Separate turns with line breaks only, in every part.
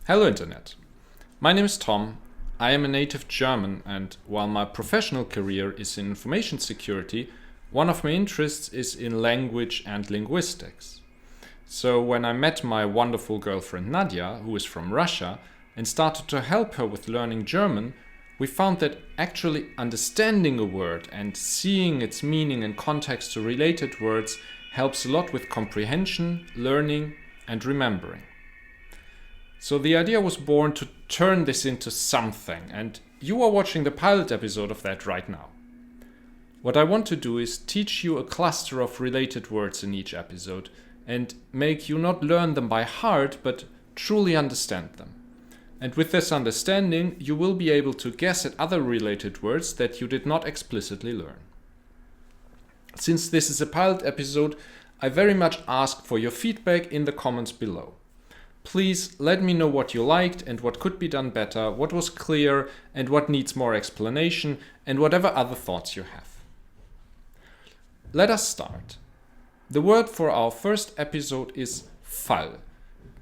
Hello Internet. My name is Tom. I am a native German, and while my professional career is in information security, one of my interests is in language and linguistics. So when I met my wonderful girlfriend Nadia, who is from Russia, and started to help her with learning German, we found that actually understanding a word and seeing its meaning and context to related words helps a lot with comprehension, learning, and remembering. So the idea was born to turn this into something, and you are watching the pilot episode of that right now. What I want to do is teach you a cluster of related words in each episode and make you not learn them by heart, but truly understand them. And with this understanding, you will be able to guess at other related words that you did not explicitly learn. Since this is a pilot episode, I very much ask for your feedback in the comments below. Please let me know what you liked and what could be done better, what was clear and what needs more explanation, and whatever other thoughts you have. Let us start. The word for our first episode is Fall,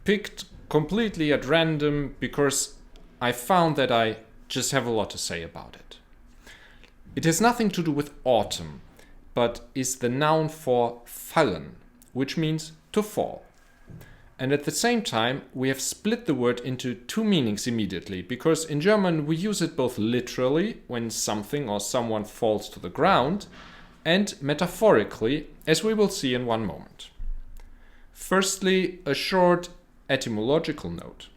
picked completely at random because I found that I just have a lot to say about it. It has nothing to do with autumn, but is the noun for fallen, which means to fall. And at the same time, we have split the word into two meanings immediately, because in German we use it both literally, when something or someone falls to the ground, and metaphorically, as we will see in one moment. Firstly, a short etymological note.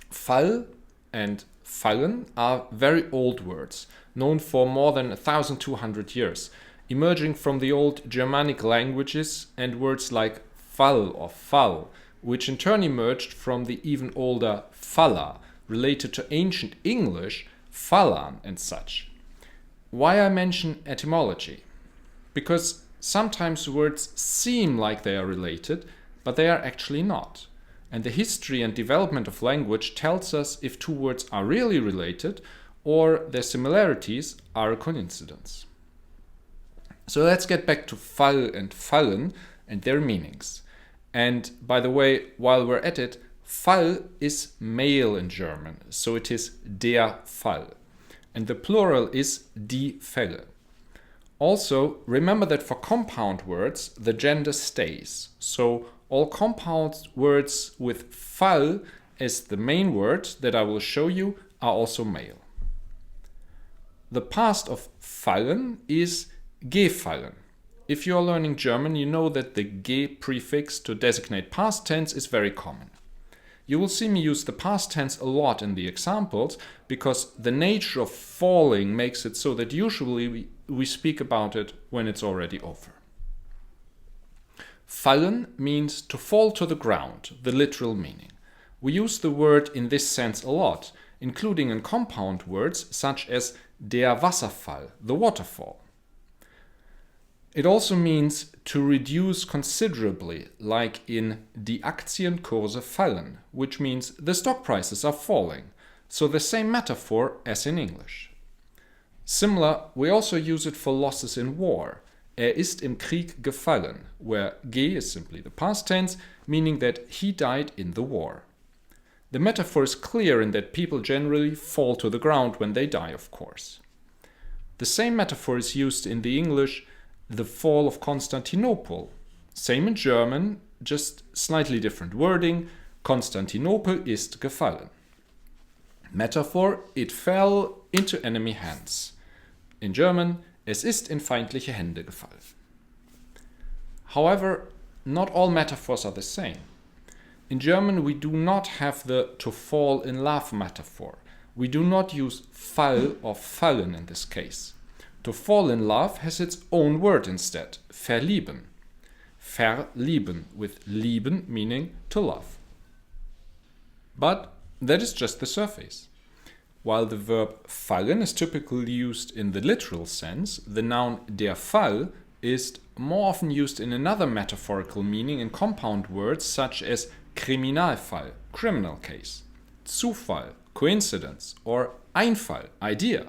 Fall and fallen are very old words, known for more than 1,200 years, emerging from the old Germanic languages and words like fall or fall, which in turn emerged from the even older Falle, related to ancient English, fallen and such. Why I mention etymology? Because sometimes words seem like they are related, but they are actually not. And the history and development of language tells us if two words are really related or their similarities are a coincidence. So let's get back to fall and fallen and their meanings. And by the way, while we're at it, Fall is male in German, so it is der Fall. And the plural is die Fälle. Also, remember that for compound words, the gender stays. So all compound words with Fall as the main word that I will show you are also male. The past of fallen is gefallen. If you are learning German, you know that the ge prefix to designate past tense is very common. You will see me use the past tense a lot in the examples because the nature of falling makes it so that usually we speak about it when it's already over. Fallen means to fall to the ground, the literal meaning. We use the word in this sense a lot, including in compound words such as der Wasserfall, the waterfall. It also means to reduce considerably, like in die Aktienkurse fallen, which means the stock prices are falling, so the same metaphor as in English. Similar, we also use it for losses in war. Ist im Krieg gefallen, where ge is simply the past tense, meaning that he died in the war. The metaphor is clear in that people generally fall to the ground when they die, of course. The same metaphor is used in the English the fall of Konstantinopel. Same in German, just slightly different wording. Konstantinopel ist gefallen. Metaphor, it fell into enemy hands. In German, es ist in feindliche Hände gefallen. However, not all metaphors are the same. In German, we do not have the to fall in love metaphor. We do not use fall or fallen in this case. To fall in love has its own word instead, verlieben. Verlieben, with lieben meaning to love. But that is just the surface. While the verb fallen is typically used in the literal sense, the noun der Fall is more often used in another metaphorical meaning in compound words such as Kriminalfall, criminal case, Zufall, coincidence, or Einfall, idea.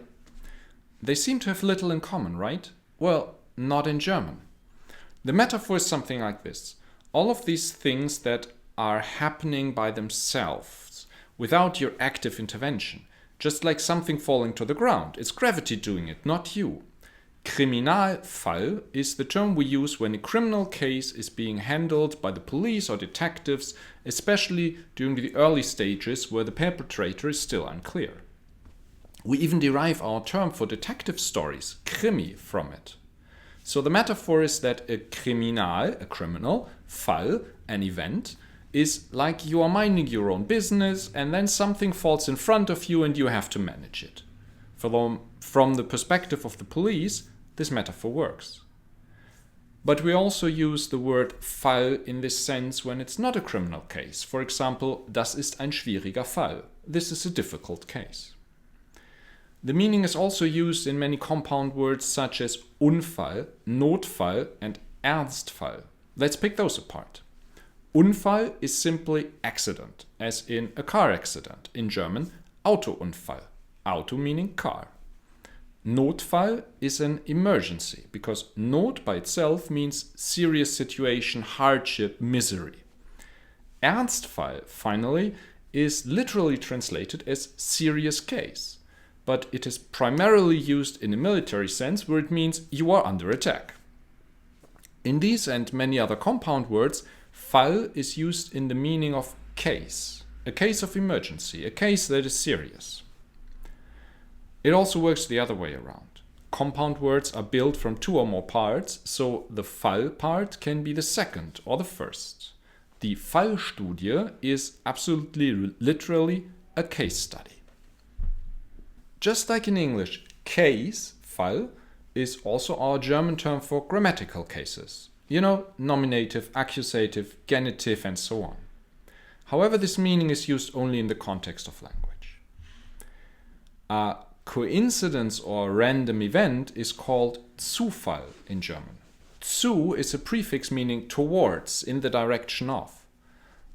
They seem to have little in common, right? Well, not in German. The metaphor is something like this. All of these things that are happening by themselves, without your active intervention. Just like something falling to the ground. It's gravity doing it, not you. Kriminalfall is the term we use when a criminal case is being handled by the police or detectives, especially during the early stages where the perpetrator is still unclear. We even derive our term for detective stories, Krimi, from it. So the metaphor is that a criminal, Fall, an event, is like you are minding your own business and then something falls in front of you and you have to manage it. From the perspective of the police, this metaphor works. But we also use the word Fall in this sense when it's not a criminal case. For example, das ist ein schwieriger Fall. This is a difficult case. The meaning is also used in many compound words such as Unfall, Notfall and Ernstfall. Let's pick those apart. Unfall is simply accident, as in a car accident. In German, Autounfall. Auto meaning car. Notfall is an emergency, because Not by itself means serious situation, hardship, misery. Ernstfall, finally, is literally translated as serious case, but it is primarily used in a military sense where it means you are under attack. In these and many other compound words, Fall is used in the meaning of case, a case of emergency, a case that is serious. It also works the other way around. Compound words are built from two or more parts, so the Fall part can be the second or the first. The Fallstudie is absolutely literally a case study. Just like in English, case, Fall, is also our German term for grammatical cases. You know, nominative, accusative, genitive, and so on. However, this meaning is used only in the context of language. A coincidence or random event is called Zufall in German. Zu is a prefix meaning towards, in the direction of.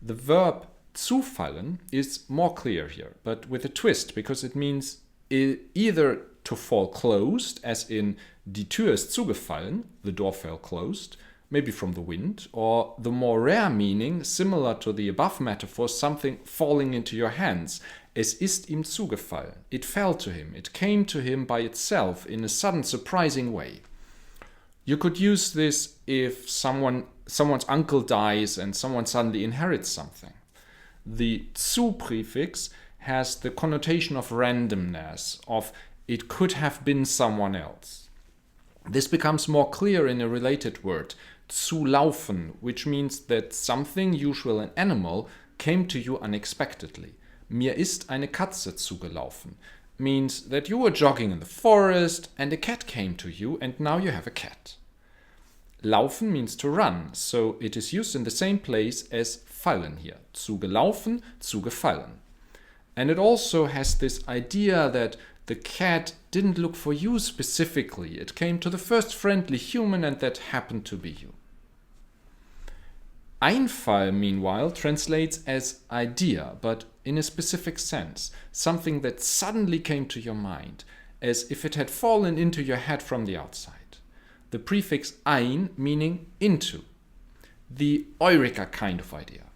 The verb zufallen is more clear here, but with a twist, because it means either to fall closed, as in die Tür ist zugefallen, the door fell closed, maybe from the wind, or the more rare meaning, similar to the above metaphor, something falling into your hands. Es ist ihm zugefallen. It fell to him. It came to him by itself in a sudden, surprising way. You could use this if someone's uncle dies and someone suddenly inherits something. The zu prefix has the connotation of randomness, of it could have been someone else. This becomes more clear in a related word, zu laufen, which means that something, usually an animal, came to you unexpectedly. Mir ist eine Katze zugelaufen means that you were jogging in the forest and a cat came to you and now you have a cat. Laufen means to run, so it is used in the same place as fallen here. Zugelaufen, zugefallen. And it also has this idea that the cat didn't look for you specifically. It came to the first friendly human and that happened to be you. Einfall, meanwhile, translates as idea, but in a specific sense, something that suddenly came to your mind, as if it had fallen into your head from the outside. The prefix ein meaning into, the eureka kind of idea.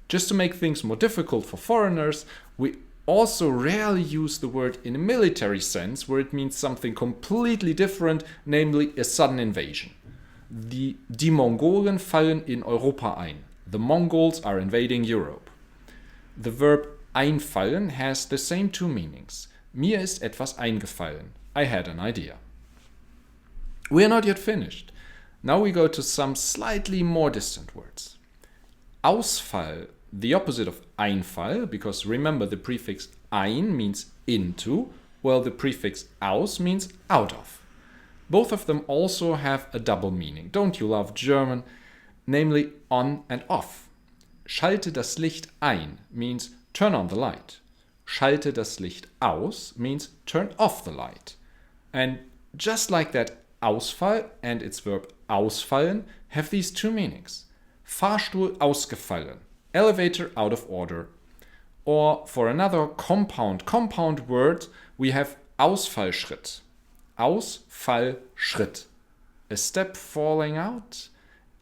Just to make things more difficult for foreigners, we also rarely use the word in a military sense where it means something completely different, namely a sudden invasion. Die Mongolen fallen in Europa ein. The Mongols are invading Europe. The verb einfallen has the same two meanings. Mir ist etwas eingefallen. I had an idea. We are not yet finished. Now we go to some slightly more distant words. Ausfall, the opposite of Einfall, because remember the prefix ein means into, while the prefix aus means out of. Both of them also have a double meaning. Don't you love German? Namely on and off. Schalte das Licht ein means turn on the light. Schalte das Licht aus means turn off the light. And just like that, Ausfall and its verb ausfallen have these two meanings. Fahrstuhl ausgefallen, elevator out of order. Or for another compound word, we have Ausfallschritt. Ausfallschritt. A step falling out,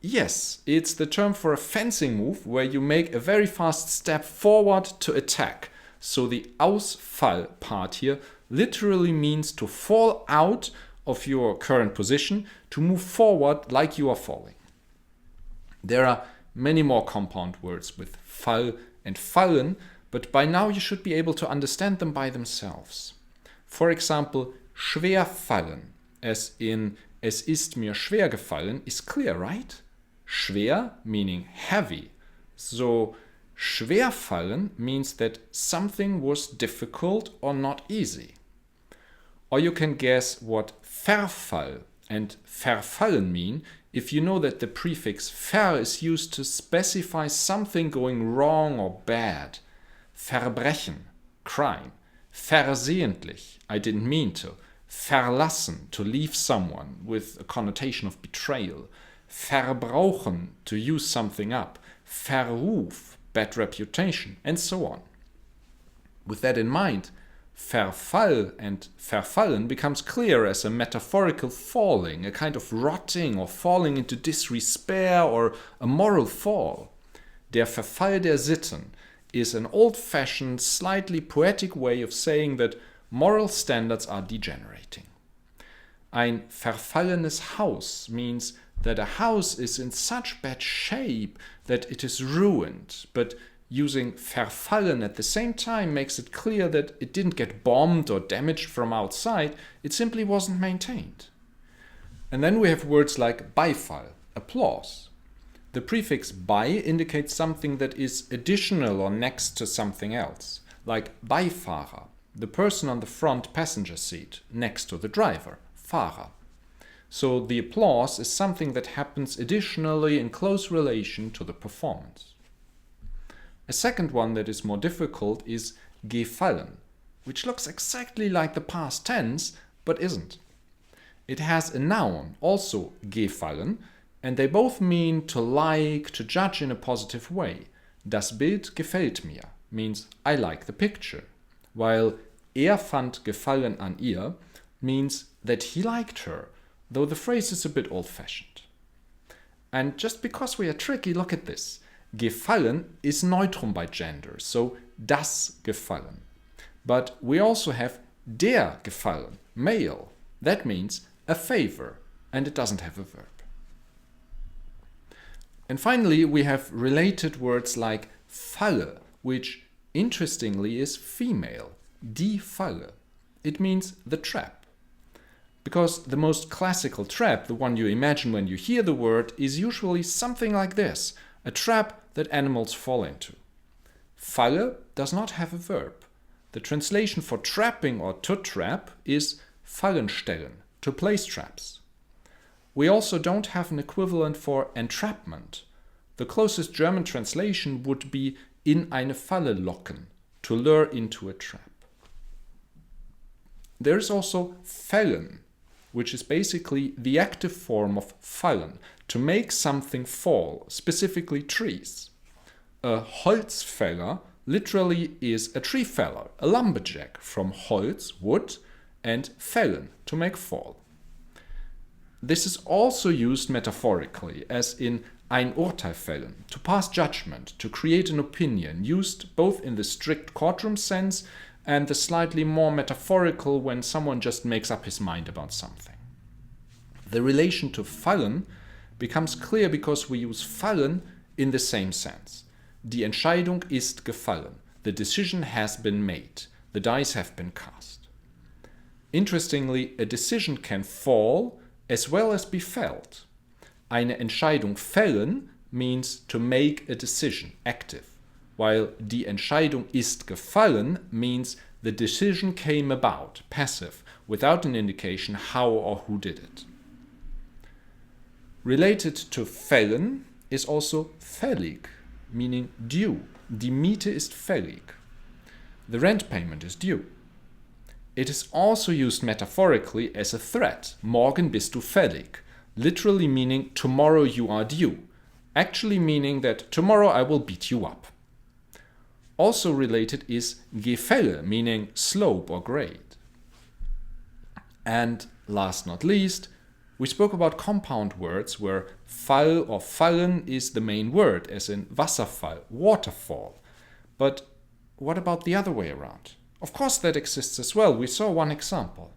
Yes, it's the term for a fencing move where you make a very fast step forward to attack. So the Ausfall part here literally means to fall out of your current position, to move forward like you are falling. There are many more compound words with Fall and fallen, but by now you should be able to understand them by themselves. For example, schwerfallen, as in es ist mir schwer gefallen, is clear, right? Schwer meaning heavy. So schwerfallen means that something was difficult or not easy. Or you can guess what Verfall and verfallen mean if you know that the prefix ver is used to specify something going wrong or bad. Verbrechen, crime. Versehentlich, I didn't mean to. Verlassen, to leave someone, with a connotation of betrayal. Verbrauchen, to use something up. Verruf, bad reputation, and so on. With that in mind, Verfall and verfallen becomes clear as a metaphorical falling, a kind of rotting or falling into disrepair or a moral fall. Der Verfall der Sitten is an old-fashioned, slightly poetic way of saying that moral standards are degenerating. Ein verfallenes Haus means that a house is in such bad shape that it is ruined, but using verfallen at the same time makes it clear that it didn't get bombed or damaged from outside, it simply wasn't maintained. And then we have words like Beifall, applause. The prefix bei indicates something that is additional or next to something else, like Beifahrer, the person on the front passenger seat, next to the driver, Fahrer. So the applause is something that happens additionally in close relation to the performance. A second one that is more difficult is gefallen, which looks exactly like the past tense, but isn't. It has a noun, also gefallen, and they both mean to like, to judge in a positive way. Das Bild gefällt mir means I like the picture, while fand gefallen an ihr means that he liked her, though the phrase is a bit old-fashioned. And just because we are tricky, look at this. Gefallen is neutrum by gender, so das Gefallen. But we also have der Gefallen, male. That means a favor, and it doesn't have a verb. And finally, we have related words like Falle, which interestingly is female, die Falle. It means the trap. Because the most classical trap, the one you imagine when you hear the word, is usually something like this, a trap that animals fall into. Falle does not have a verb. The translation for trapping or to trap is Fallen stellen, to place traps. We also don't have an equivalent for entrapment. The closest German translation would be in eine Falle locken, to lure into a trap. There is also fällen, which is basically the active form of fallen, to make something fall, specifically trees. A Holzfäller literally is a tree feller, a lumberjack, from Holz, wood, and fällen, to make fall. This is also used metaphorically, as in ein Urteil fällen, to pass judgment, to create an opinion, used both in the strict courtroom sense and the slightly more metaphorical when someone just makes up his mind about something. The relation to fallen becomes clear because we use fallen in the same sense. Die Entscheidung ist gefallen. The decision has been made. The dice have been cast. Interestingly, a decision can fall as well as be felt. Eine Entscheidung fällen means to make a decision, active, while die Entscheidung ist gefallen means the decision came about, passive, without an indication how or who did it. Related to fällen is also fällig, meaning due. Die Miete ist fällig. The rent payment is due. It is also used metaphorically as a threat. Morgen bist du fällig, literally meaning tomorrow you are due, actually meaning that tomorrow I will beat you up. Also related is Gefälle, meaning slope or grade. And last not least, We spoke about compound words where fall or fallen is the main word, as in Wasserfall, waterfall. But what about the other way around? Of course that exists as well. We saw one example.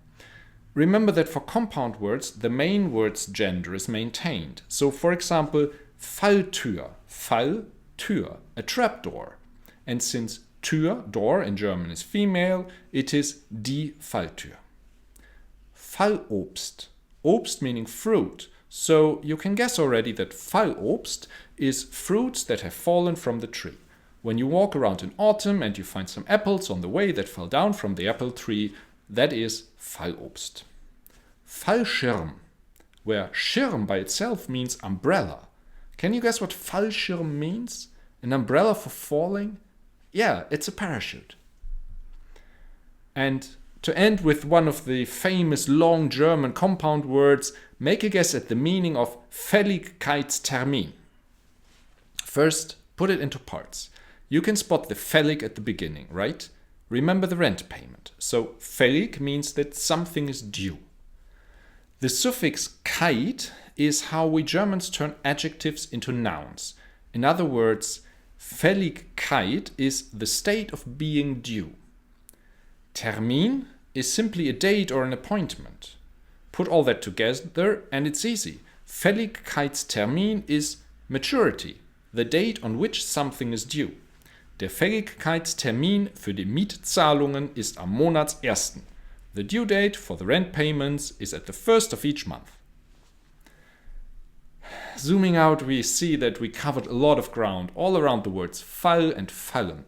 Remember that for compound words, the main word's gender is maintained. So for example, Falltür, Fall, Tür, a trapdoor. And since Tür, door in German is female, it is die Falltür. Fallobst, Obst meaning fruit. So you can guess already that Fallobst is fruits that have fallen from the tree. When you walk around in autumn and you find some apples on the way that fell down from the apple tree, that is Fallobst. Fallschirm, where Schirm by itself means umbrella. Can you guess what Fallschirm means? An umbrella for falling? Yeah, it's a parachute. And to end with one of the famous long German compound words, make a guess at the meaning of Fälligkeitstermin. First, put it into parts. You can spot the fällig at the beginning, right? Remember the rent payment. So fällig means that something is due. The suffix keit is how we Germans turn adjectives into nouns. In other words, Fälligkeit is the state of being due. Termin is simply a date or an appointment. Put all that together and it's easy. Fälligkeitstermin is maturity, the date on which something is due. Der Fälligkeitstermin für die Mietzahlungen ist am Monatsersten. The due date for the rent payments is at the first of each month. Zooming out, we see that we covered a lot of ground all around the words fall and fallen.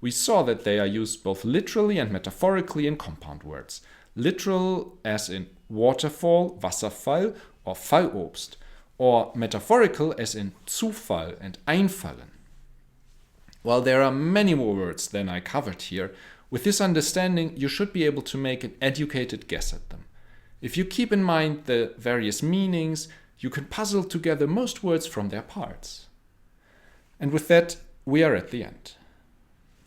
We saw that they are used both literally and metaphorically in compound words. Literal as in waterfall, Wasserfall, or Fallobst, or metaphorical as in Zufall and Einfallen. While there are many more words than I covered here, with this understanding you should be able to make an educated guess at them. If you keep in mind the various meanings, you can puzzle together most words from their parts. And with that, we are at the end.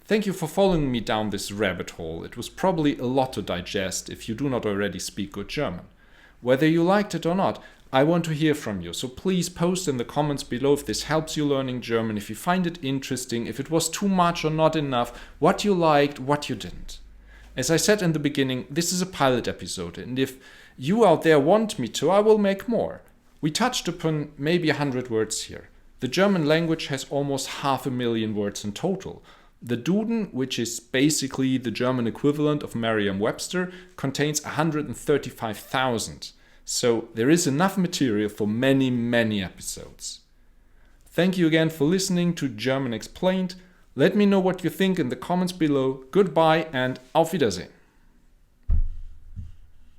Thank you for following me down this rabbit hole. It was probably a lot to digest if you do not already speak good German. Whether you liked it or not, I want to hear from you, so please post in the comments below if this helps you learning German, if you find it interesting, if it was too much or not enough, what you liked, what you didn't. As I said in the beginning, this is a pilot episode, and if you out there want me to, I will make more. We touched upon maybe 100 words here. The German language has almost 500,000 words in total. The Duden, which is basically the German equivalent of Merriam-Webster, contains 135,000. So there is enough material for many, many episodes. Thank you again for listening to German Explained. Let me know what you think in the comments below. Goodbye and auf Wiedersehen.